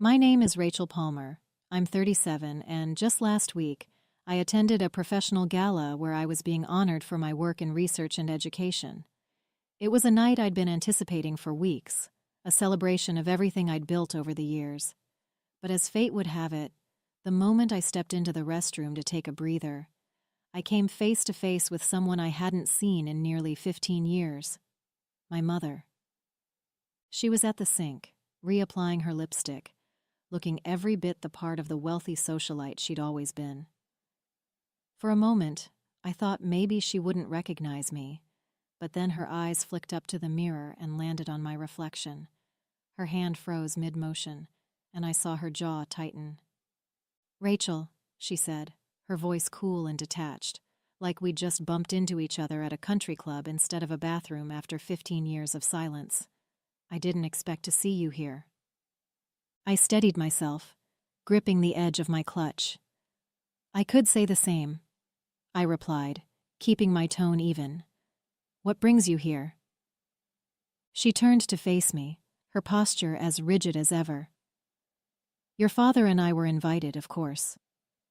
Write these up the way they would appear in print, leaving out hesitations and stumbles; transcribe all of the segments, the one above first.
My name is Rachel Palmer. I'm 37, and just last week, I attended a professional gala where I was being honored for my work in research and education. It was a night I'd been anticipating for weeks, a celebration of everything I'd built over the years. But as fate would have it, the moment I stepped into the restroom to take a breather, I came face to face with someone I hadn't seen in nearly 15 years. My mother. She was at the sink, reapplying her lipstick, looking every bit the part of the wealthy socialite she'd always been. For a moment, I thought maybe she wouldn't recognize me, but then her eyes flicked up to the mirror and landed on my reflection. Her hand froze mid-motion, and I saw her jaw tighten. "Rachel," she said, her voice cool and detached, like we'd just bumped into each other at a country club instead of a bathroom after 15 years of silence. "I didn't expect to see you here." I steadied myself, gripping the edge of my clutch. "I could say the same," I replied, keeping my tone even. "What brings you here?" She turned to face me, her posture as rigid as ever. "Your father and I were invited, of course.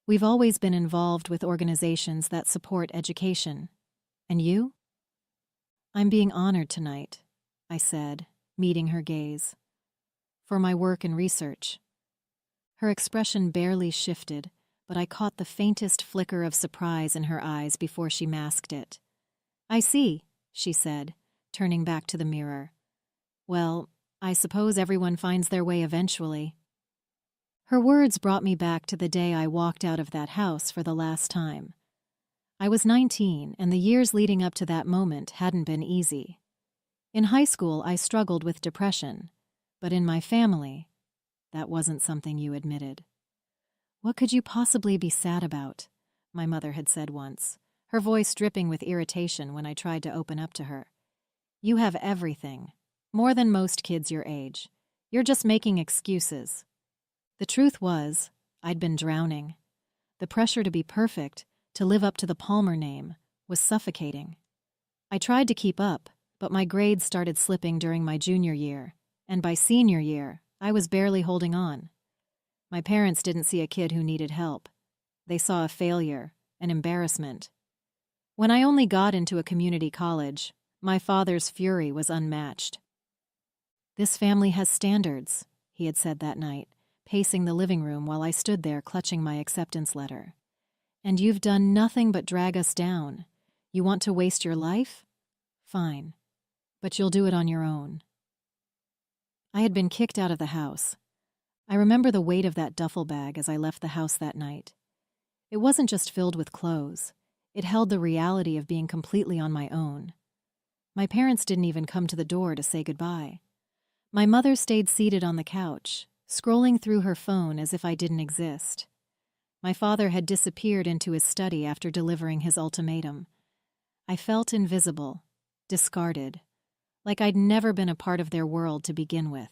We've always been involved with organizations that support education. And you?" "I'm being honored tonight," I said, meeting her gaze. "For my work and research." Her expression barely shifted, but I caught the faintest flicker of surprise in her eyes before she masked it. "I see," she said, turning back to the mirror. "Well, I suppose everyone finds their way eventually." Her words brought me back to the day I walked out of that house for the last time. I was 19, and the years leading up to that moment hadn't been easy. In high school, I struggled with depression, but in my family, that wasn't something you admitted. "What could you possibly be sad about?" my mother had said once, her voice dripping with irritation when I tried to open up to her. "You have everything, more than most kids your age. You're just making excuses." The truth was, I'd been drowning. The pressure to be perfect, to live up to the Palmer name, was suffocating. I tried to keep up, but my grades started slipping during my junior year, and by senior year, I was barely holding on. My parents didn't see a kid who needed help. They saw a failure, an embarrassment. When I only got into a community college, my father's fury was unmatched. "This family has standards," he had said that night, pacing the living room while I stood there clutching my acceptance letter. "And you've done nothing but drag us down. You want to waste your life? Fine. But you'll do it on your own." I had been kicked out of the house. I remember the weight of that duffel bag as I left the house that night. It wasn't just filled with clothes. It held the reality of being completely on my own. My parents didn't even come to the door to say goodbye. My mother stayed seated on the couch, scrolling through her phone as if I didn't exist. My father had disappeared into his study after delivering his ultimatum. I felt invisible, discarded, like I'd never been a part of their world to begin with.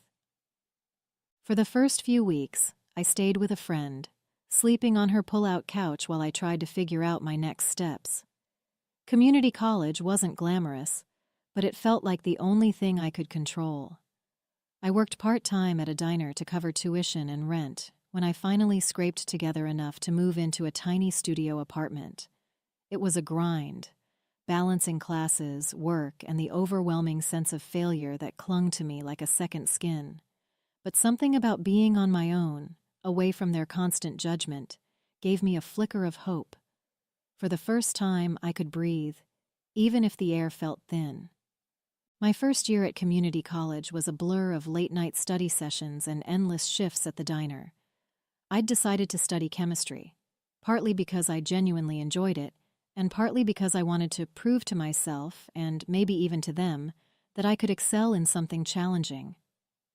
For the first few weeks, I stayed with a friend, sleeping on her pull-out couch while I tried to figure out my next steps. Community college wasn't glamorous, but it felt like the only thing I could control. I worked part-time at a diner to cover tuition and rent when I finally scraped together enough to move into a tiny studio apartment. It was a grind, balancing classes, work, and the overwhelming sense of failure that clung to me like a second skin. But something about being on my own, away from their constant judgment, gave me a flicker of hope. For the first time, I could breathe, even if the air felt thin. My first year at community college was a blur of late-night study sessions and endless shifts at the diner. I'd decided to study chemistry, partly because I genuinely enjoyed it, and partly because I wanted to prove to myself, and maybe even to them, that I could excel in something challenging.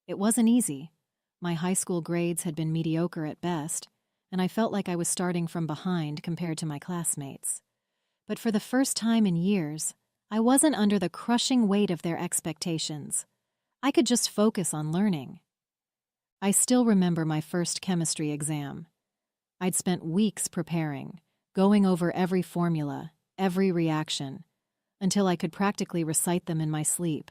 It wasn't easy. My high school grades had been mediocre at best, and I felt like I was starting from behind compared to my classmates. But for the first time in years, I wasn't under the crushing weight of their expectations. I could just focus on learning. I still remember my first chemistry exam. I'd spent weeks preparing, going over every formula, every reaction, until I could practically recite them in my sleep.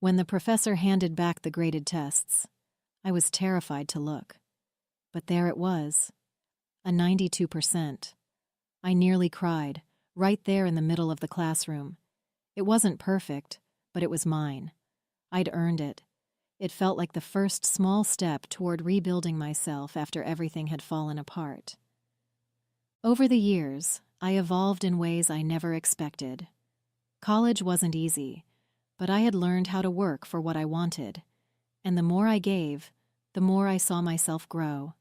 When the professor handed back the graded tests, I was terrified to look. But there it was, a 92%. I nearly cried, right there in the middle of the classroom. It wasn't perfect, but it was mine. I'd earned it. It felt like the first small step toward rebuilding myself after everything had fallen apart. Over the years, I evolved in ways I never expected. College wasn't easy, but I had learned how to work for what I wanted, and the more I gave, the more I saw myself grow.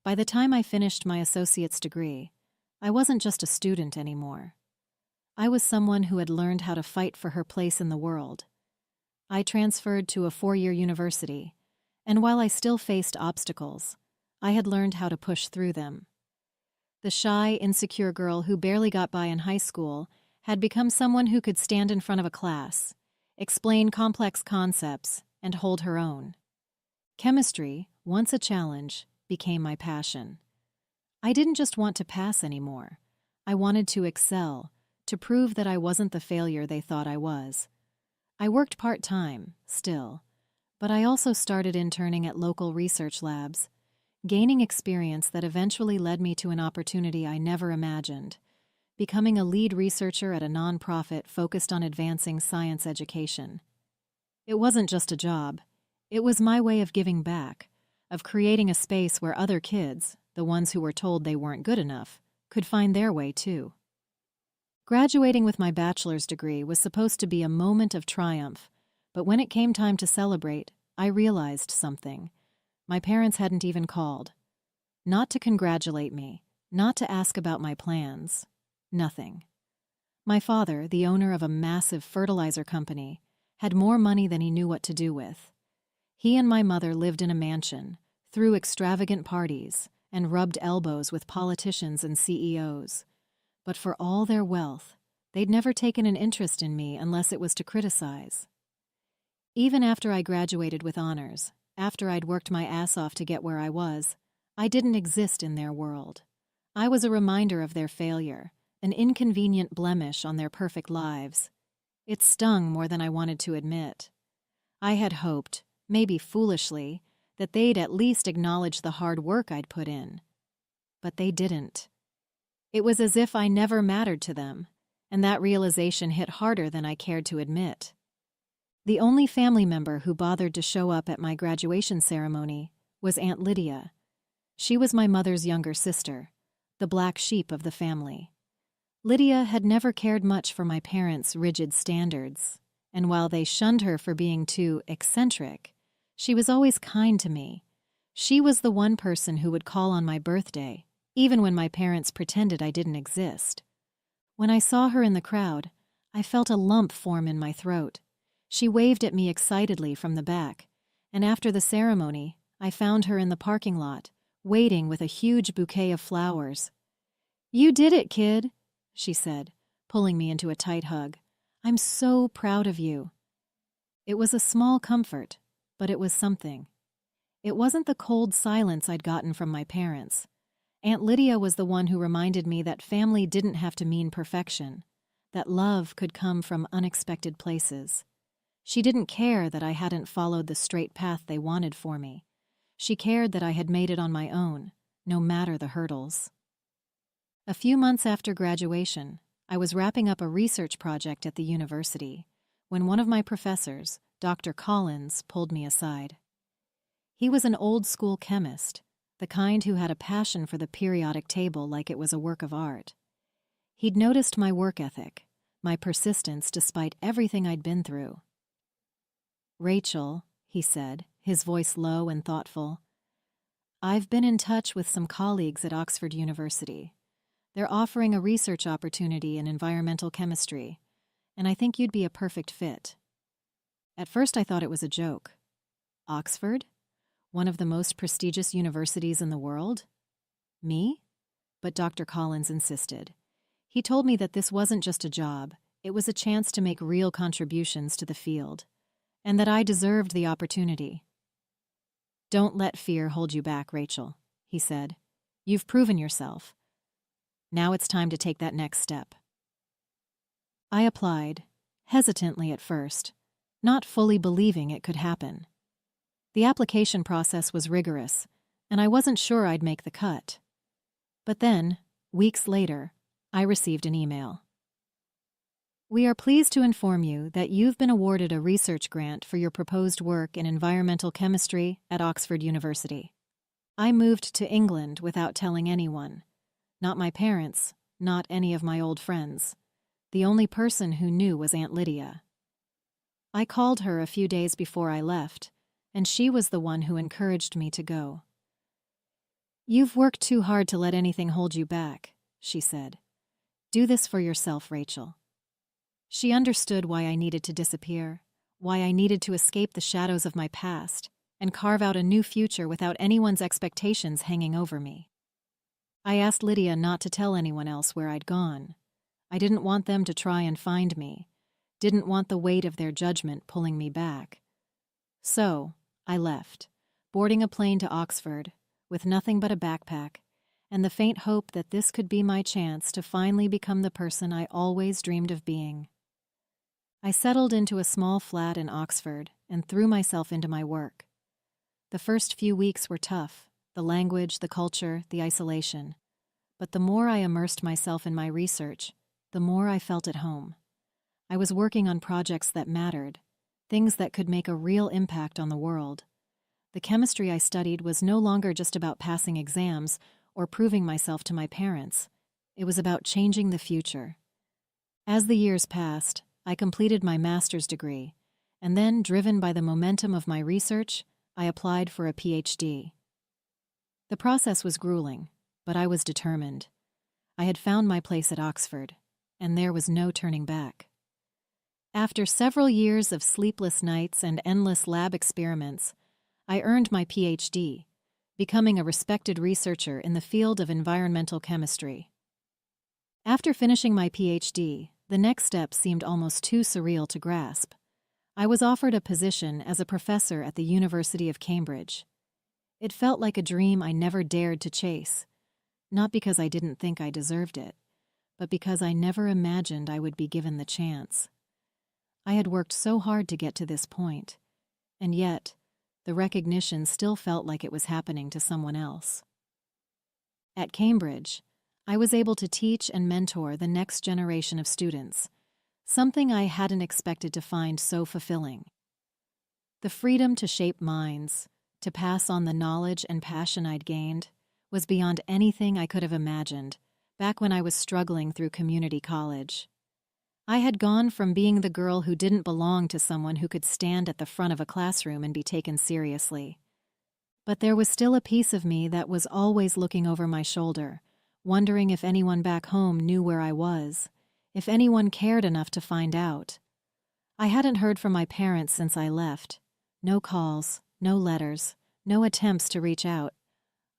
By the time I finished my associate's degree, I wasn't just a student anymore. I was someone who had learned how to fight for her place in the world. I transferred to a 4-year university, and while I still faced obstacles, I had learned how to push through them. The shy, insecure girl who barely got by in high school had become someone who could stand in front of a class, explain complex concepts, and hold her own. Chemistry, once a challenge, became my passion. I didn't just want to pass anymore. I wanted to excel, to prove that I wasn't the failure they thought I was. I worked part-time, still, but I also started interning at local research labs, gaining experience that eventually led me to an opportunity I never imagined, becoming a lead researcher at a nonprofit focused on advancing science education. It wasn't just a job. It was my way of giving back, of creating a space where other kids, the ones who were told they weren't good enough, could find their way too. Graduating with my bachelor's degree was supposed to be a moment of triumph, but when it came time to celebrate, I realized something. My parents hadn't even called. Not to congratulate me, not to ask about my plans. Nothing. My father, the owner of a massive fertilizer company, had more money than he knew what to do with. He and my mother lived in a mansion, threw extravagant parties, and rubbed elbows with politicians and CEOs. But for all their wealth, they'd never taken an interest in me unless it was to criticize. Even after I graduated with honors, after I'd worked my ass off to get where I was, I didn't exist in their world. I was a reminder of their failure, an inconvenient blemish on their perfect lives. It stung more than I wanted to admit. I had hoped, maybe foolishly, that they'd at least acknowledge the hard work I'd put in. But they didn't. It was as if I never mattered to them, and that realization hit harder than I cared to admit. The only family member who bothered to show up at my graduation ceremony was Aunt Lydia. She was my mother's younger sister, the black sheep of the family. Lydia had never cared much for my parents' rigid standards, and while they shunned her for being too eccentric, she was always kind to me. She was the one person who would call on my birthday, even when my parents pretended I didn't exist. When I saw her in the crowd, I felt a lump form in my throat. She waved at me excitedly from the back, and after the ceremony, I found her in the parking lot, waiting with a huge bouquet of flowers. "You did it, kid," she said, pulling me into a tight hug. "I'm so proud of you." It was a small comfort, but it was something. It wasn't the cold silence I'd gotten from my parents. Aunt Lydia was the one who reminded me that family didn't have to mean perfection, that love could come from unexpected places. She didn't care that I hadn't followed the straight path they wanted for me. She cared that I had made it on my own, no matter the hurdles. A few months after graduation, I was wrapping up a research project at the university when one of my professors, Dr. Collins, pulled me aside. He was an old-school chemist, the kind who had a passion for the periodic table like it was a work of art. He'd noticed my work ethic, my persistence despite everything I'd been through. "Rachel," he said, his voice low and thoughtful, "I've been in touch with some colleagues at Oxford University. They're offering a research opportunity in environmental chemistry, and I think you'd be a perfect fit." At first I thought it was a joke. Oxford? One of the most prestigious universities in the world? Me? But Dr. Collins insisted. He told me that this wasn't just a job, it was a chance to make real contributions to the field, and that I deserved the opportunity. "Don't let fear hold you back, Rachel," he said. "You've proven yourself. Now it's time to take that next step." I applied, hesitantly at first, not fully believing it could happen. The application process was rigorous, and I wasn't sure I'd make the cut. But then, weeks later, I received an email. We are pleased to inform you that you've been awarded a research grant for your proposed work in environmental chemistry at Oxford University. I moved to England without telling anyone. Not my parents, not any of my old friends. The only person who knew was Aunt Lydia. I called her a few days before I left, and she was the one who encouraged me to go. You've worked too hard to let anything hold you back, she said. Do this for yourself, Rachel. She understood why I needed to disappear, why I needed to escape the shadows of my past and carve out a new future without anyone's expectations hanging over me. I asked Lydia not to tell anyone else where I'd gone. I didn't want them to try and find me, didn't want the weight of their judgment pulling me back. So, I left, boarding a plane to Oxford, with nothing but a backpack, and the faint hope that this could be my chance to finally become the person I always dreamed of being. I settled into a small flat in Oxford and threw myself into my work. The first few weeks were tough, the language, the culture, the isolation. But the more I immersed myself in my research, the more I felt at home. I was working on projects that mattered, things that could make a real impact on the world. The chemistry I studied was no longer just about passing exams or proving myself to my parents. It was about changing the future. As the years passed, I completed my master's degree, and then, driven by the momentum of my research, I applied for a PhD. The process was grueling, but I was determined. I had found my place at Oxford, and there was no turning back. After several years of sleepless nights and endless lab experiments, I earned my PhD, becoming a respected researcher in the field of environmental chemistry. After finishing my PhD, the next step seemed almost too surreal to grasp. I was offered a position as a professor at the University of Cambridge. It felt like a dream I never dared to chase, not because I didn't think I deserved it, but because I never imagined I would be given the chance. I had worked so hard to get to this point, and yet, the recognition still felt like it was happening to someone else. At Cambridge, I was able to teach and mentor the next generation of students, something I hadn't expected to find so fulfilling. The freedom to shape minds, to pass on the knowledge and passion I'd gained, was beyond anything I could have imagined back when I was struggling through community college. I had gone from being the girl who didn't belong to someone who could stand at the front of a classroom and be taken seriously. But there was still a piece of me that was always looking over my shoulder, wondering if anyone back home knew where I was, if anyone cared enough to find out. I hadn't heard from my parents since I left. No calls, no letters, no attempts to reach out.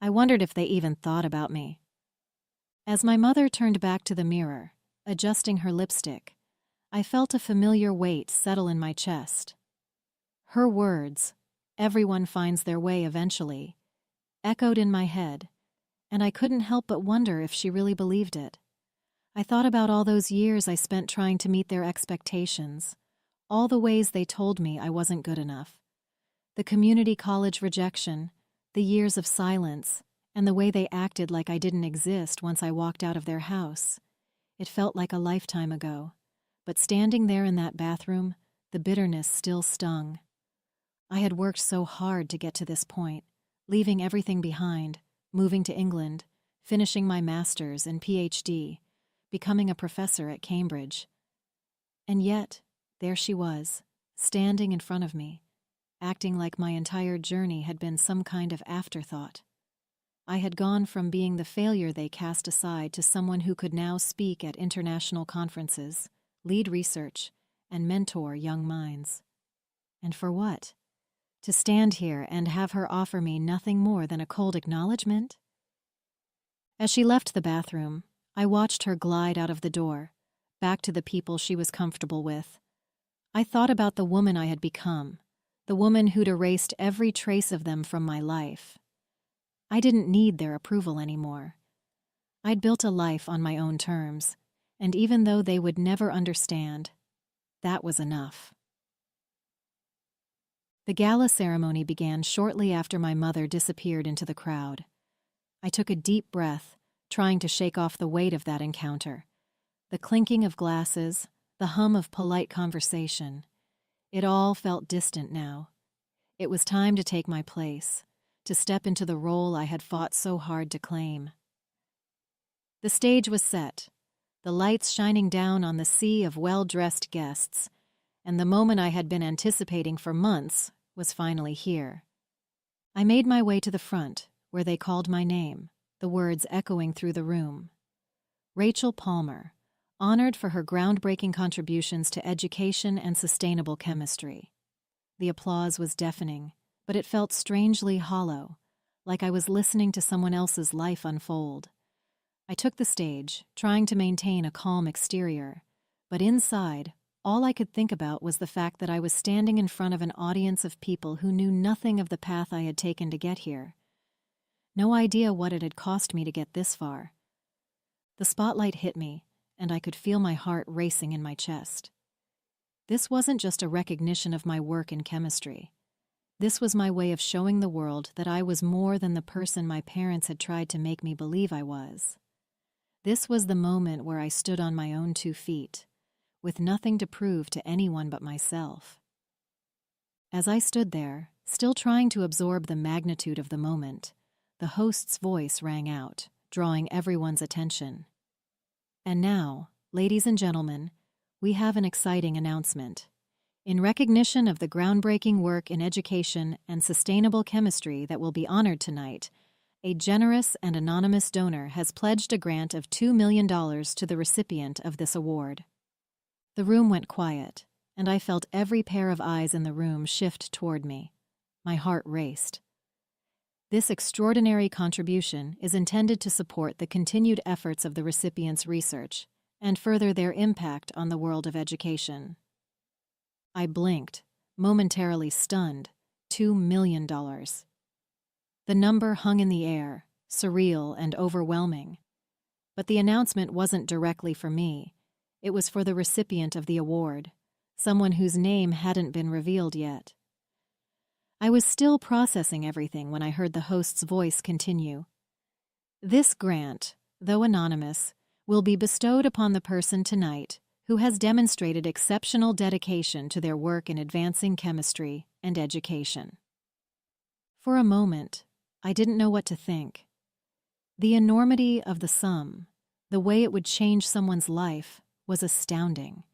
I wondered if they even thought about me. As my mother turned back to the mirror, adjusting her lipstick, I felt a familiar weight settle in my chest. Her words, "Everyone finds their way eventually," echoed in my head, and I couldn't help but wonder if she really believed it. I thought about all those years I spent trying to meet their expectations, all the ways they told me I wasn't good enough. The community college rejection, the years of silence, and the way they acted like I didn't exist once I walked out of their house. It felt like a lifetime ago, but standing there in that bathroom, the bitterness still stung. I had worked so hard to get to this point, leaving everything behind, moving to England, finishing my master's and PhD, becoming a professor at Cambridge. And yet, there she was, standing in front of me, acting like my entire journey had been some kind of afterthought. I had gone from being the failure they cast aside to someone who could now speak at international conferences, lead research, and mentor young minds. And for what? To stand here and have her offer me nothing more than a cold acknowledgement? As she left the bathroom, I watched her glide out of the door, back to the people she was comfortable with. I thought about the woman I had become, the woman who'd erased every trace of them from my life. I didn't need their approval anymore. I'd built a life on my own terms, and even though they would never understand, that was enough. The gala ceremony began shortly after my mother disappeared into the crowd. I took a deep breath, trying to shake off the weight of that encounter. The clinking of glasses, the hum of polite conversation. It all felt distant now. It was time to take my place, to step into the role I had fought so hard to claim. The stage was set, the lights shining down on the sea of well-dressed guests, and the moment I had been anticipating for months was finally here. I made my way to the front, where they called my name, the words echoing through the room. Rachel Palmer, honored for her groundbreaking contributions to education and sustainable chemistry. The applause was deafening, but it felt strangely hollow, like I was listening to someone else's life unfold. I took the stage, trying to maintain a calm exterior, but inside, all I could think about was the fact that I was standing in front of an audience of people who knew nothing of the path I had taken to get here. No idea what it had cost me to get this far. The spotlight hit me, and I could feel my heart racing in my chest. This wasn't just a recognition of my work in chemistry. This was my way of showing the world that I was more than the person my parents had tried to make me believe I was. This was the moment where I stood on my own 2 feet, with nothing to prove to anyone but myself. As I stood there, still trying to absorb the magnitude of the moment, the host's voice rang out, drawing everyone's attention. And now, ladies and gentlemen, we have an exciting announcement. In recognition of the groundbreaking work in education and sustainable chemistry that will be honored tonight, a generous and anonymous donor has pledged a grant of $2 million to the recipient of this award. The room went quiet, and I felt every pair of eyes in the room shift toward me. My heart raced. This extraordinary contribution is intended to support the continued efforts of the recipient's research and further their impact on the world of education. I blinked, momentarily stunned. $2 million. The number hung in the air, surreal and overwhelming. But the announcement wasn't directly for me. It was for the recipient of the award, someone whose name hadn't been revealed yet. I was still processing everything when I heard the host's voice continue. This grant, though anonymous, will be bestowed upon the person tonight who has demonstrated exceptional dedication to their work in advancing chemistry and education. For a moment, I didn't know what to think. The enormity of the sum, the way it would change someone's life, was astounding.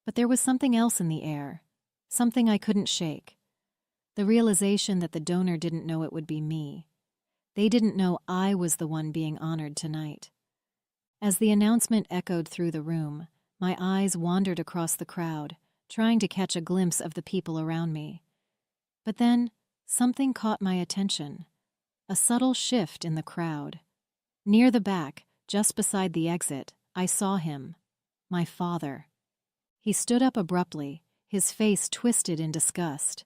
But there was something else in the air, something I couldn't shake. The realization that the donor didn't know it would be me. They didn't know I was the one being honored tonight. As the announcement echoed through the room, my eyes wandered across the crowd, trying to catch a glimpse of the people around me. But then, something caught my attention. A subtle shift in the crowd. Near the back, just beside the exit, I saw him. My father. He stood up abruptly, his face twisted in disgust.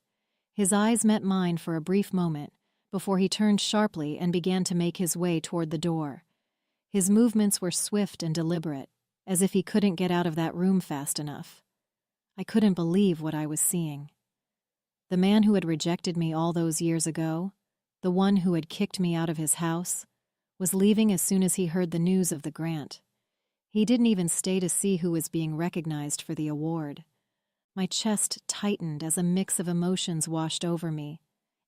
His eyes met mine for a brief moment, before he turned sharply and began to make his way toward the door. His movements were swift and deliberate, as if he couldn't get out of that room fast enough. I couldn't believe what I was seeing. The man who had rejected me all those years ago, the one who had kicked me out of his house, was leaving as soon as he heard the news of the grant. He didn't even stay to see who was being recognized for the award. My chest tightened as a mix of emotions washed over me: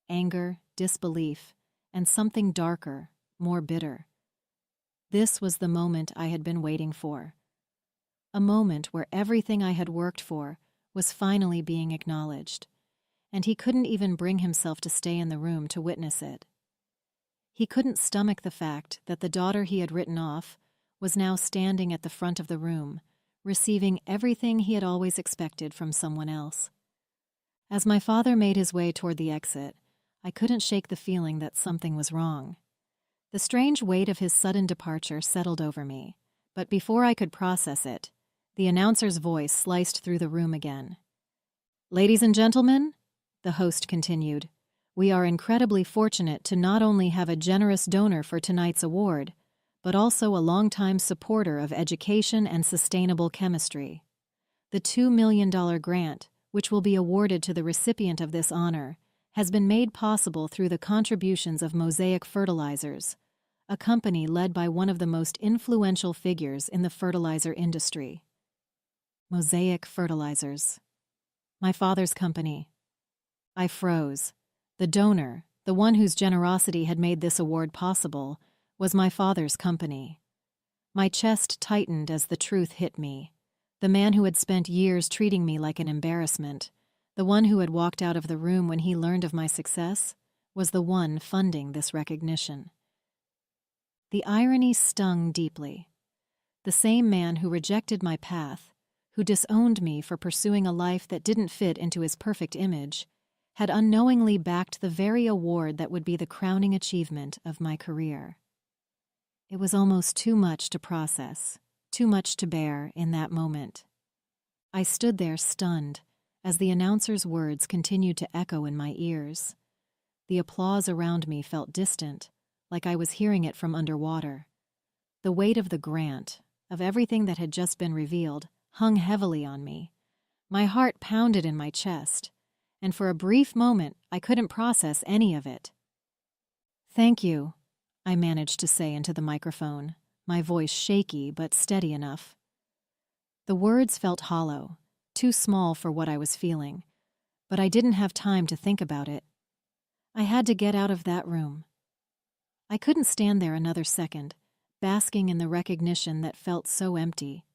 anger, disbelief, and something darker, more bitter. This was the moment I had been waiting for. A moment where everything I had worked for was finally being acknowledged, and he couldn't even bring himself to stay in the room to witness it. He couldn't stomach the fact that the daughter he had written off was now standing at the front of the room, receiving everything he had always expected from someone else. As my father made his way toward the exit, I couldn't shake the feeling that something was wrong. The strange weight of his sudden departure settled over me, but before I could process it, the announcer's voice sliced through the room again. "Ladies and gentlemen," the host continued, "we are incredibly fortunate to not only have a generous donor for tonight's award, but also a longtime supporter of education and sustainable chemistry. The $2 million grant which will be awarded to the recipient of this honor, has been made possible through the contributions of Mosaic Fertilizers, a company led by one of the most influential figures in the fertilizer industry. Mosaic Fertilizers. My father's company. I froze. The donor, the one whose generosity had made this award possible, was my father's company. My chest tightened as the truth hit me. The man who had spent years treating me like an embarrassment, the one who had walked out of the room when he learned of my success, was the one funding this recognition. The irony stung deeply. The same man who rejected my path, who disowned me for pursuing a life that didn't fit into his perfect image, had unknowingly backed the very award that would be the crowning achievement of my career. It was almost too much to process, too much to bear in that moment. I stood there stunned as the announcer's words continued to echo in my ears. The applause around me felt distant, like I was hearing it from underwater. The weight of the grant, of everything that had just been revealed, hung heavily on me. My heart pounded in my chest, and for a brief moment I couldn't process any of it. "Thank you," I managed to say into the microphone, my voice shaky but steady enough. The words felt hollow, too small for what I was feeling, but I didn't have time to think about it. I had to get out of that room. I couldn't stand there another second, basking in the recognition that felt so empty.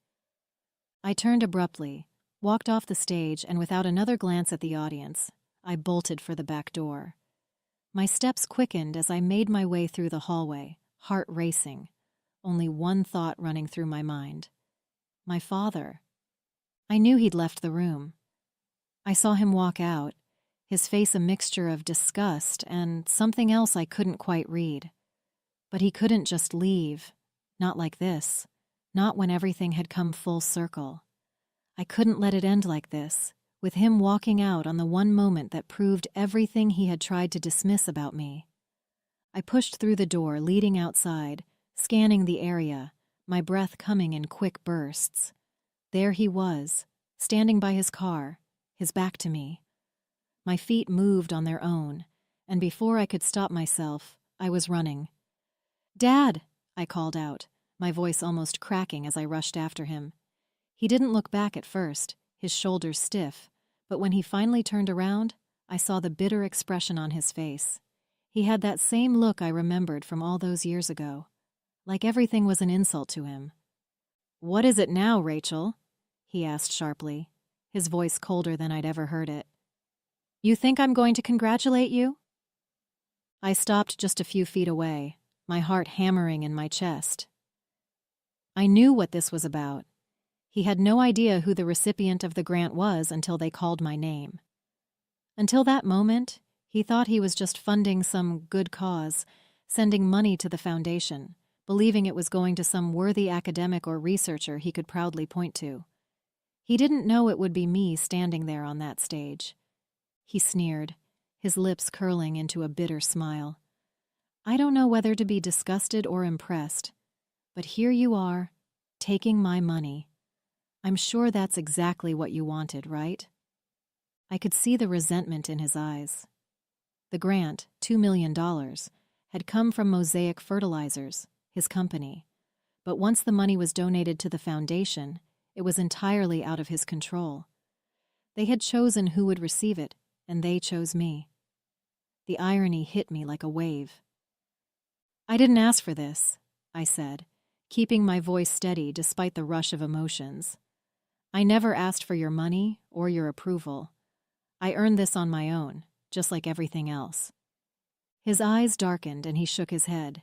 I turned abruptly, walked off the stage, and without another glance at the audience, I bolted for the back door. My steps quickened as I made my way through the hallway, heart racing, only one thought running through my mind. My father. I knew he'd left the room. I saw him walk out, his face a mixture of disgust and something else I couldn't quite read. But he couldn't just leave, not like this, not when everything had come full circle. I couldn't let it end like this, with him walking out on the one moment that proved everything he had tried to dismiss about me. I pushed through the door leading outside, scanning the area, my breath coming in quick bursts. There he was, standing by his car, his back to me. My feet moved on their own, and before I could stop myself, I was running. "Dad!" I called out, my voice almost cracking as I rushed after him. He didn't look back at first, his shoulders stiff, but when he finally turned around, I saw the bitter expression on his face. He had that same look I remembered from all those years ago, like everything was an insult to him. "What is it now, Rachel?" he asked sharply, his voice colder than I'd ever heard it. "You think I'm going to congratulate you?" I stopped just a few feet away, my heart hammering in my chest. I knew what this was about. He had no idea who the recipient of the grant was until they called my name. Until that moment, he thought he was just funding some good cause, sending money to the foundation, believing it was going to some worthy academic or researcher he could proudly point to. He didn't know it would be me standing there on that stage. He sneered, his lips curling into a bitter smile. I don't know whether to be disgusted or impressed, but here you are, taking my money. I'm sure that's exactly what you wanted, right? I could see the resentment in his eyes. The grant, $2 million, had come from Mosaic Fertilizers, his company. But once the money was donated to the foundation, it was entirely out of his control. They had chosen who would receive it, and they chose me. The irony hit me like a wave. "I didn't ask for this," I said, keeping my voice steady despite the rush of emotions. "I never asked for your money or your approval. I earned this on my own, just like everything else." His eyes darkened and he shook his head.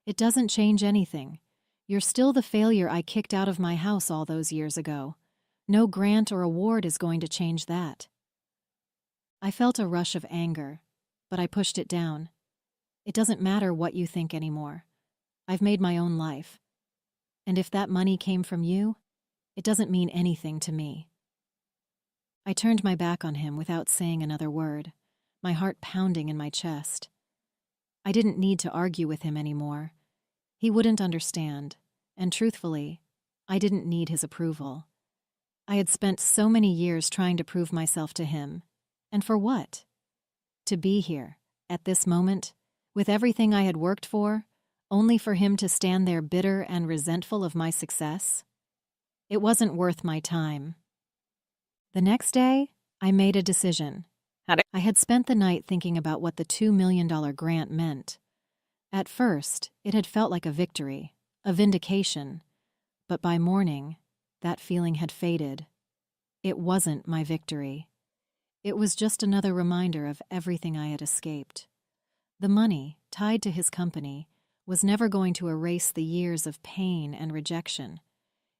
"It doesn't change anything. You're still the failure I kicked out of my house all those years ago. No grant or award is going to change that." I felt a rush of anger, but I pushed it down. It doesn't matter what you think anymore. I've made my own life. And if that money came from you, it doesn't mean anything to me. I turned my back on him without saying another word, my heart pounding in my chest. I didn't need to argue with him anymore. He wouldn't understand, and truthfully, I didn't need his approval. I had spent so many years trying to prove myself to him. And for what? To be here, at this moment, with everything I had worked for, only for him to stand there bitter and resentful of my success? It wasn't worth my time. The next day, I made a decision. I had spent the night thinking about what the $2 million grant meant. At first, it had felt like a victory, a vindication. But by morning, that feeling had faded. It wasn't my victory. It was just another reminder of everything I had escaped. The money, tied to his company, was never going to erase the years of pain and rejection.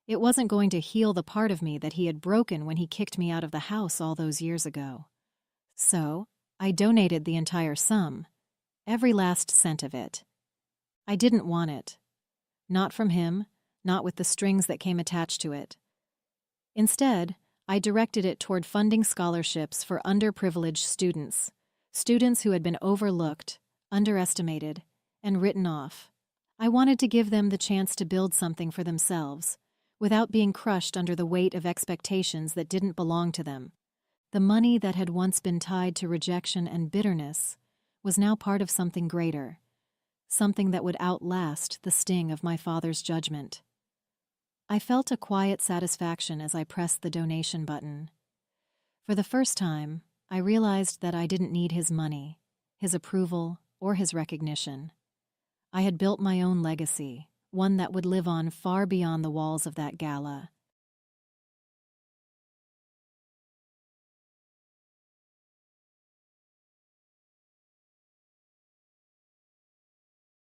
It wasn't going to heal the part of me that he had broken when he kicked me out of the house all those years ago. So, I donated the entire sum, every last cent of it. I didn't want it. Not from him, not with the strings that came attached to it. Instead, I directed it toward funding scholarships for underprivileged students, students who had been overlooked, underestimated, and written off. I wanted to give them the chance to build something for themselves, without being crushed under the weight of expectations that didn't belong to them. The money that had once been tied to rejection and bitterness was now part of something greater, something that would outlast the sting of my father's judgment. I felt a quiet satisfaction as I pressed the donation button. For the first time, I realized that I didn't need his money, his approval, or his recognition. I had built my own legacy, one that would live on far beyond the walls of that gala.